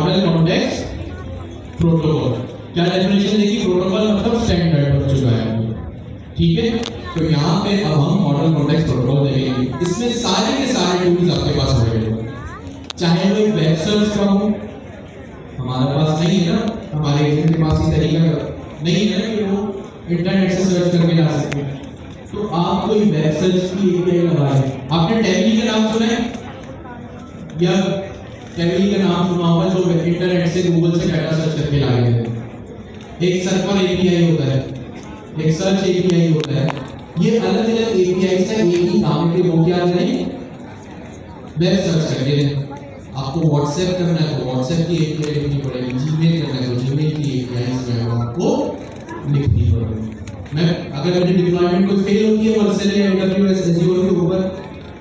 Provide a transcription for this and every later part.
Model context protocol. क्या definition देखिए, protocol मतलब स्टैंडर्ड हो चुका है, ठीक है। तो यहाँ पे अब हम मॉडल कॉन्टेक्स्ट प्रोटोकॉल देखेंगे। इसमें सारे के सारे टूल्स आपके पास अवेलेबल है, चाहे वो एक वेब सर्च का हो, हमारे पास नहीं है ना, हमारे एजेंट के पास ही तरीका नहीं है कि वो इंटरनेट से सर्च करके ला सके, तो आप कोई वेब सर्च की एपीआई लगाएं। आपने टैबली का नाम सुना है या टैबली का नाम सुना होगा, जो इंटरनेट से गूगल से डाटा सर्च करके लाए थे। एक सर्वर एपीआई होता है, एक सर्च एपीआई होता है। ये अलग अलग एपीआई से एक ही काम के वो क्या नहीं वेब सर्च करके आपको व्हाट्सएप करना है तो व्हाट्सएप की एपीआई लिखनी पड़ेगी, जीमेल करना है तो जीमेल की एपीआई जो है आपको लिखनी पड़ेगी। मैं अगर मेरी डिप्लॉयमेंट कोई फेल होती है वर्सेल या एडब्ल्यूएस एज़्योर के ऊपर,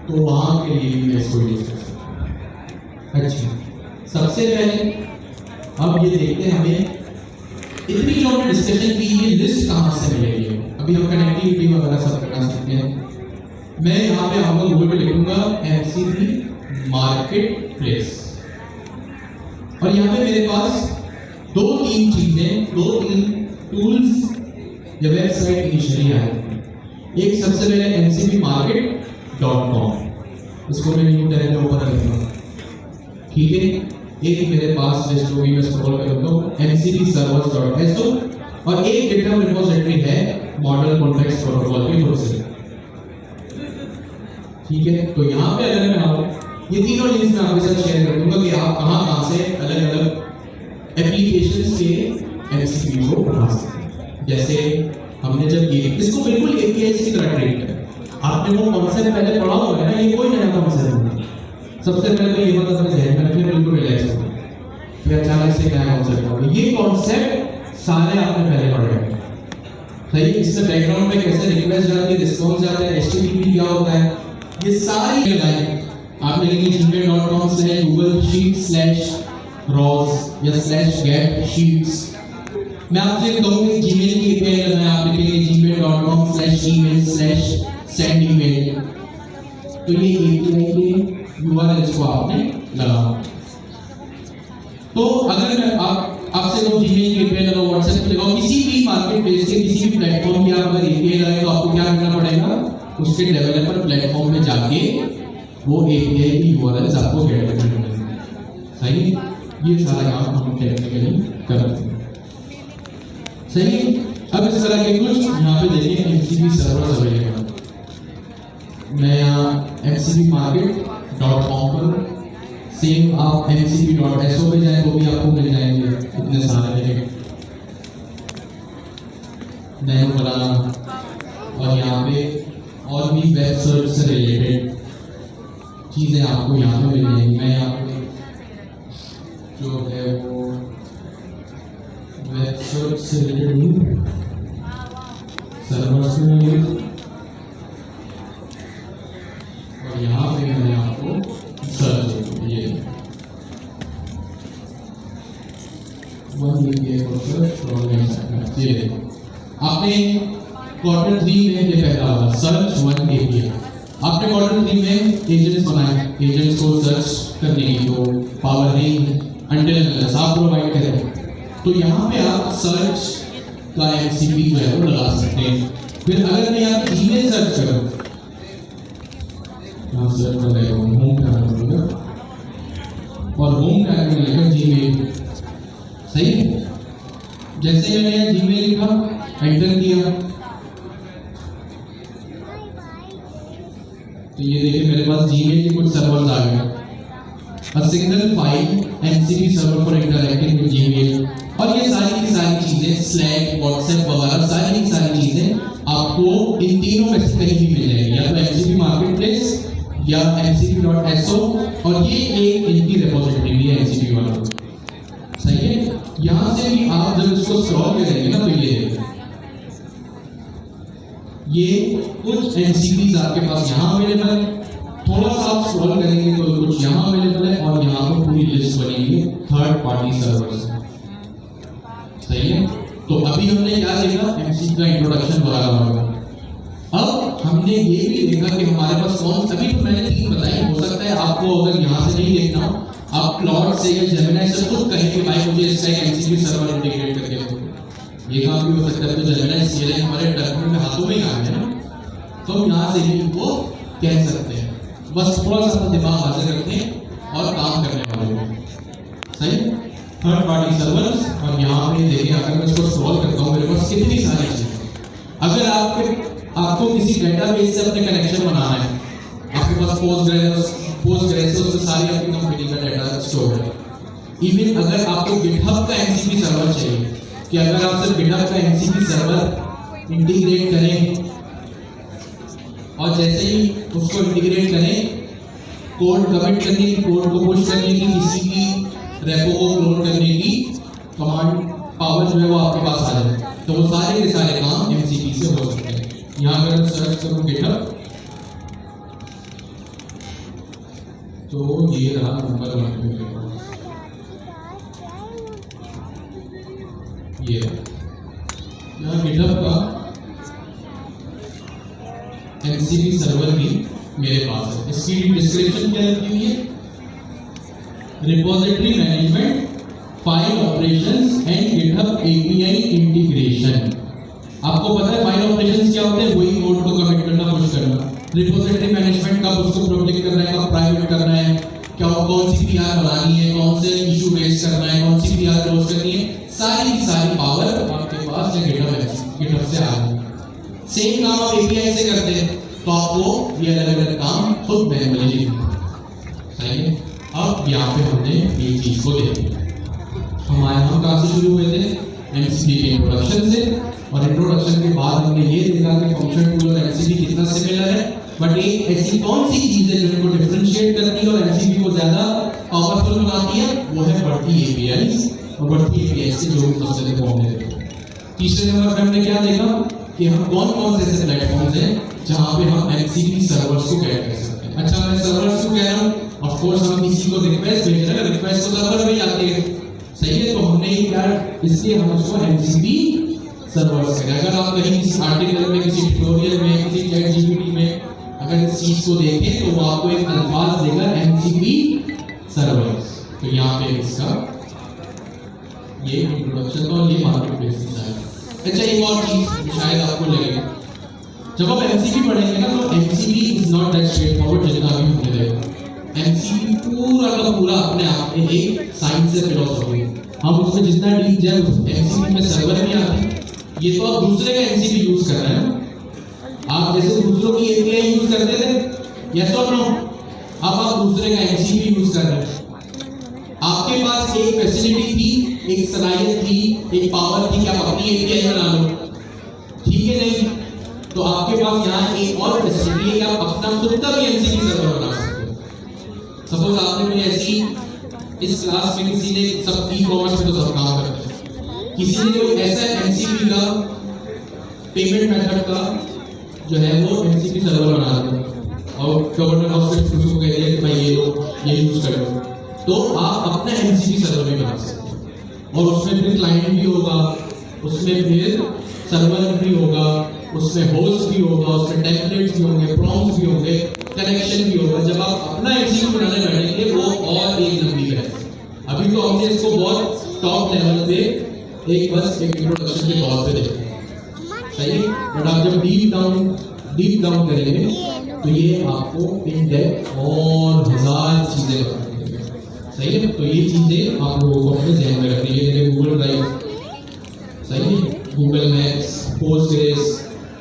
तो वहां के लिए भी मैं इसको यूज कर सकता हूं। अच्छा, सबसे पहले अब ये देखते हैं हमें इतनी जो हमने डिस्कशन की ये लिस्ट कहां से मिलेगी। अभी हम कनेक्टिविटी वगैरह सब करना सकते हैं। मैं यहाँ पे आपको गूगल पे लिखूंगा एमसीपी मार्केट प्लेस, और यहाँ पे मेरे पास दो तीन टूल्स या वेबसाइट इनिशियली आए। एक सबसे पहले mcpmarket.com, इसको मैं न्यू टैब में ओपन करूंगा, ठीक है। एक मेरे पास लिस्ट होगी, मैं स्क्रॉल करूंगा mcpservers.so, और एक गिटहब रिपोजिटरी है मॉडल कॉन्टेक्स्ट प्रोटोकॉल की तरफ से, ठीक है। तो यहाँ पे अगर मैं आऊँ, ये तीनों लिंक्स मैं आपके साथ शेयर कर दूंगा कि आप कहाँ से अलग अलग एप्लीकेशन से एमसीपी को उठा सकते हैं। जैसे हमने जब ये इसको बिल्कुल एपीआई की तरह ट्रीट किया, आपने वो कॉन्सेप्ट पहले पढ़ा हुआ है ना, ये कोई नया कॉन्सेप्ट नहीं। सबसे पहले तो ये मतलब अपने जहन में रखिए, बिल्कुल रिलैक्स हो फिर अचानक से क्या कॉन्सेप्ट होगा। ये कॉन्सेप्ट सारे आपने पहले पढ़े हैं, सही। इससे बैकग्राउंड में कैसे रिक्वेस्ट जाती है, रिस्पॉन्स जाता है, एचटीटीपी क्या होता है, ये सारी लगाएं। आप लिखेंगे gmail.com/google sheet/rows या /get sheets। मैं आपसे कहूँगी जीमेल की एपीआई लगाएं, आप लिखेंगे gmail.com/email/send email। तो ये एपीआई के यूआरएल को आपने लगाओ। तो अगर मैं आपसे कहूँ जीमेल की एपीआई लगाओ, व्हाट्सएप पे लगाओ, किसी भी मार्केट प्लेस के किसी भी प्लेटफॉर्म की आप अगर एपीआई लगाएं तो आपको क्या करना पड़ेगा, उसके डेवलपर प्लेटफॉर्म में जाके वो एपीआई की यूआरएल्स आपको गेट करनी पड़ेगी, सही। ये सारा काम हम टेक्निकली करते हैं, सही। अब इस तरह के कुछ यहाँ पे देखिए एमसीपी सर्वर्स अवेलेबल। मैं यहाँ mcpmarket.com पर, सेम आप mcp.so पे जाएं तो भी आपको मिल जाएंगे इतने सारे नैनो बनाना, और यहाँ पे और भी वेब सर्च से रिलेटेड चीज़ें आपको यहाँ पे मिल जाएंगी। मैं यहाँ पे जो है वो वेब सर्च से रिलेटेड सर्वर्स में मिलेगी, और यहाँ पे मैंने आपको सर्च ये आपने क्वार्टर 3 में ये पहला वाला सर्च 1 एपीआई, आपने क्वार्टर 3 में एजेंट्स बनाए, एजेंट्स को सर्च करने की तो पावर नहीं अंटिल आप प्रोवाइड करें। तो यहाँ पे आप सर्च का एमसीपी जो है वो लगा सकते हैं। फिर अगर मैं यहाँ जीमेल सर्च करूँ, यहाँ सर्च कर रहे हो होम टैब होगा, और होम टैब में लिखा जीमेल, सही। जैसे मैंने यहाँ जीमेल लिखा, एंटर किया, तो ये देखिए मेरे पास जीमेल के कुछ सर्वर्स आ गए। A single file MCP server for interacting with Gmail, और ये सारी की सारी चीजें Slack, WhatsApp वगैरह सारी की सारी चीजें आपको इन तीनों में से कहीं भी मिल जाएगी, या तो MCP मार्केटप्लेस या mcp.so, और ये एक इनकी रिपोजिटरी भी है MCP वाला, सही है। यहाँ से भी आप जब इसको स्क्रॉल करेंगे ना, तो ये कुछ एमसीपीज आपके पास यहाँ अवेलेबल है, थोड़ा सा आप स्क्रॉल करेंगे तो कुछ यहाँ अवेलेबल है, और यहाँ पर पूरी लिस्ट बनी हुई है थर्ड पार्टी सर्वर्स, सही है। तो अभी हमने क्या देखा, एमसीपी का इंट्रोडक्शन वगैरह वगैरह। अब हमने ये भी देखा कि हमारे पास कौन, अभी तो मैंने 3 बताई, हो सकता है आपको अगर यहाँ से नहीं देखना हो आप क्लाउड से या जेमिनी से खुद कहें कि भाई मुझे इसका एक एमसीपी सर्वर इंटीग्रेट करके दो, ये काम भी हो सकता है। तो जेमिनी सीएलआई हमारे टर्मिनल में हाथों में ही आ गया ना, तो हम यहाँ से भी इनको कह सकते हैं। बस थोड़ा सा अपना दिमाग हाजिर रखें और काम करने वाले हो, सही। थर्ड पार्टी सर्वर्स, और यहाँ पे देखिए अगर मैं इसको सॉल्व करता हूँ मेरे पास कितनी सारी चीजें। अगर आपको किसी डेटाबेस से अपने कनेक्शन बनाना है, आपके पास पोस्टग्रेस उसमें सारी आपकी कंपनी का डेटा स्टोर है। इवन अगर आपको गिटहब का एमसीपी सर्वर चाहिए, कि अगर आप सिर्फ गिटहब का एमसीपी सर्वर इंटीग्रेट करें और जैसे ही उसको इंटीग्रेट करें, कोड कमिट करने की, कोड को पुश करने की, किसी की रेपो को क्लोन करने की कमांड पावर जो है वो आपके पास आ जाए, तो वो सारे के सारे काम एमसीपी से हो सकते हैं। यहाँ अगर मैं सर्च करूँ गिटहब, तो ये रहा नंबर 1 मेरे पास, ये यहाँ गिटहब का एमसीपी सर्वर भी मेरे पास है। इसकी डिस्क्रिप्शन क्या लिखी हुई है? Repository management, file operations and GitHub API integration. आपको पता है फाइल ऑपरेशंस क्या होते हैं? वही कोड को कमिट करना, पुश करना। रिपोजिटरी मैनेजमेंट कब उसको पब्लिक करना है, कब प्राइवेट करना है, क्या कौन सी पीआर बनानी है, कौन से इशू रेज करना है, कौन सी पीआर क्लोज करनी है, सारी की सारी पावर आपके पास या गिटहब से आ गई। सेम काम आप एपीआई से करते हैं, तो आपको ये अलग अलग काम खुद मैनुअली सही है। अब यहाँ पे हमने ये चीज को देखा, हम कहाँ से शुरू हुए थे? एमसीपी के इंट्रोडक्शन से, और इंट्रोडक्शन के बाद हमने ये देखा कि फंक्शन टूल और एमसीपी कितना सिमिलर है, बट एक ऐसी कौन सी चीज है जो इनको डिफरेंशिएट करती है और एमसीपी को ज्यादा पावरफुल बनाती है, वो है बढ़ती एपीआईज, और बढ़ती एपीआई से जो भी मसले को हमने देखा। तीसरे नंबर पर हमने क्या देखा कि हम कौन कौन से ऐसे प्लेटफॉर्म्स हैं जहाँ पे हम एमसीपी सर्वर्स को कैट कर सकते हैं। अच्छा, मैं सर्वर्स को कह रहा हूँ, ऑफ कोर्स हम किसी को रिक्वेस्ट भेज रहे हैं, रिक्वेस्ट तो सर्वर में ही आती है, सही है। तो हमने ही क्या, इसलिए हम उसको एमसीपी सर्वर्स करें। अगर आप कहीं किसी आर्टिकल में, किसी ट्यूटोरियल में, किसी चैट जीपीटी में अगर इस चीज को देखें तो वो आपको एक अल्फाज देगा एमसीपी सर्वर्स। तो यहाँ पे इसका ये इंट्रोडक्शन और ये मार्केट बेसिस है। अच्छा, एक और चीज शायद आपको लगेगा, जब आप एमसीपी पढ़ेंगे ना, तो MCP is not that straight forward जितना अभी हमने देखा। एमसीपी पूरा का पूरा अपने आप में एक साइंस से फिलोसॉफी है। हम उसमें जितना डीप जाए, एमसीपी में सर्वर भी आते हैं। ये तो आप दूसरे का एमसीपी यूज कर रहे हैं, आप जैसे दूसरों की एपीआई यूज करते थे, यस और नो? अब आप दूसरे का एमसीपी यूज कर रहे हैं। आपके पास एक फैसिलिटी थी, एक सलाहियत थी, एक पावर थी कि आप अपनी एपीआई बना लो, ठीक है नहीं? तो आपके पास यहाँ एक और फैसिलिटी है कि आप अपना खुद का भी एमसीपी सर्वर बना सकते हो। सपोज आपने कोई ऐसी, इस क्लास में किसी ने, सब ई कॉमर्स में तो सब काम करते हैं, किसी ने कोई ऐसा एमसीपी का पेमेंट मेथड का जो है वो एमसीपी सर्वर बना दिया और गवर्नमेंट हॉस्पिटल को कह दिया कि भाई ये लो, ये यूज कर लो, तो आप अपना एमसीपी सर्वर भी बना सकते हैं। और उसमें फिर क्लाइंट भी होगा, उसमें फिर सर्वर भी होगा, उसमें होस्ट भी होगा, उसमें टेम्पलेट्स भी होंगे, प्रॉम्प्ट्स भी होंगे, कनेक्शन भी होगा। जब आप अपना एमसीपी बनाने बैठेंगे वो और एक लंबी है। अभी तो हमने इसको बहुत टॉप लेवल पे एक बस एक इंट्रोडक्शन के तौर पे देखा, सही है। बट आप जब डीप डाउन करेंगे तो ये आपको इन डेप्थ और हजार चीजें बताएंगे, सही है। तो ये चीजें आप लोगों को अपने ध्यान में रखनी है। जैसे गूगल ड्राइव, सही है, गूगल मैप्स, पोस्टग्रेस,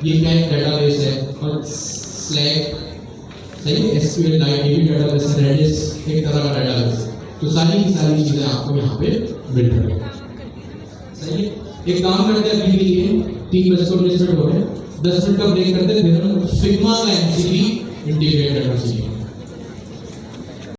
ये क्या एक डेटाबेस है, और स्लैक, सही है, एसक्यूएल लाइट, ये भी डेटाबेस है, रेडिस एक तरह का डेटाबेस है। तो सारी की सारी चीजें आपको यहाँ पे बिल्ड करनी है, सही है। एक काम करते हैं अभी के लिए, 3:19 हो रहे हैं, 10 मिनट का ब्रेक करते हैं, फिर हम फिग्मा का एमसीपी इंटीग्रेट करना चाहिए।